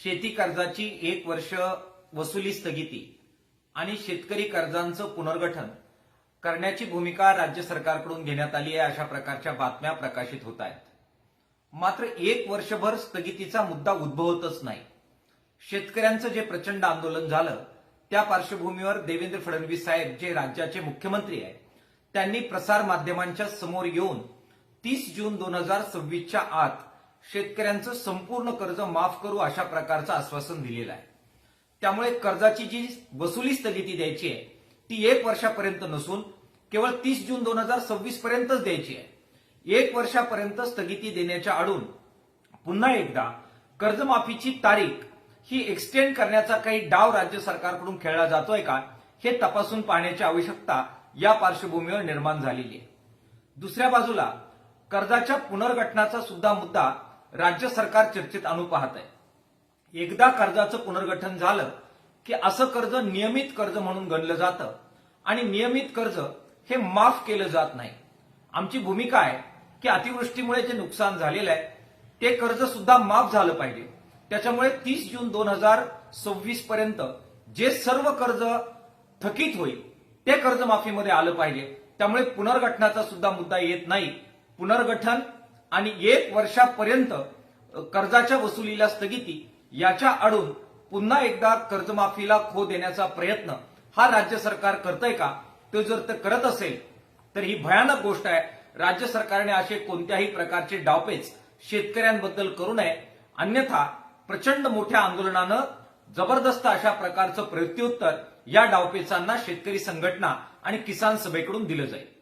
शेती कर्जाची 1 वर्ष वसुली स्थगिती आणि शेतकरी कर्जांचं पुनर्गठन करण्याची भूमिका राज्य सरकारकडून घेण्यात आली आहे, अशा प्रकारच्या बातम्या प्रकाशित होत आहेत. मात्र 1 वर्षभर स्थगितीचा मुद्दा उद्भवतच नाही. शेतकऱ्यांचं जे प्रचंड आंदोलन झालं त्या पार्श्वभूमीवर देवेंद्र फडणवीस साहेब, जे राज्याचे मुख्यमंत्री आहेत, त्यांनी प्रसार माध्यमांच्या समोर येऊन 30 जून 2026च्या आत शेतकऱ्यांचं संपूर्ण कर्ज माफ करू अशा प्रकारचं आश्वासन दिलेलं आहे. त्यामुळे कर्जाची जी वसुली स्थगिती द्यायची आहे ती 1 वर्षापर्यंत नसून केवळ 30 जून 2026 पर्यंतच द्यायची आहे. 1 वर्षापर्यंत स्थगिती देण्याच्या आडून पुन्हा एकदा कर्जमाफीची तारीख ही एक्सटेंड करण्याचा काही डाव राज्य सरकारकडून खेळला जातोय का, हे तपासून पाहण्याची आवश्यकता या पार्श्वभूमीवर निर्माण झालेली आहे. दुसऱ्या बाजूला कर्जाच्या पुनर्गठनाचा सुद्धा मुद्दा राज्य सरकार चर्चेत आणू पाहत आहे. एकदा कर्जाचं पुनर्गठन झालं की असं कर्ज नियमित कर्ज म्हणून गणलं जातं आणि नियमित कर्ज हे माफ केलं जात नाही. आमची भूमिका आहे की अतिवृष्टीमुळे जे नुकसान झालेलं आहे ते कर्ज सुद्धा माफ झालं पाहिजे. त्याच्यामुळे 30 जून 2026 पर्यंत जे सर्व कर्ज थकीत होईल ते कर्जमाफीमध्ये आलं पाहिजे. त्यामुळे पुनर्गठनाचा सुद्धा मुद्दा येत नाही. पुनर्गठन आणि 1 वर्षापर्यंत कर्जाच्या वसुलीला स्थगिती याच्या आडून पुन्हा एकदा कर्जमाफीला खो देण्याचा प्रयत्न हा राज्य सरकार करतंय का? तो जर ते करत असेल तर ही भयानक गोष्ट आहे. राज्य सरकारने असे कोणत्याही प्रकारचे डावपेच शेतकऱ्यांबद्दल करू नये, अन्यथा प्रचंड मोठ्या आंदोलनानं जबरदस्त अशा प्रकारचं प्रत्युत्तर या डावपेचांना शेतकरी संघटना आणि किसान सभेकडून दिलं जाईल.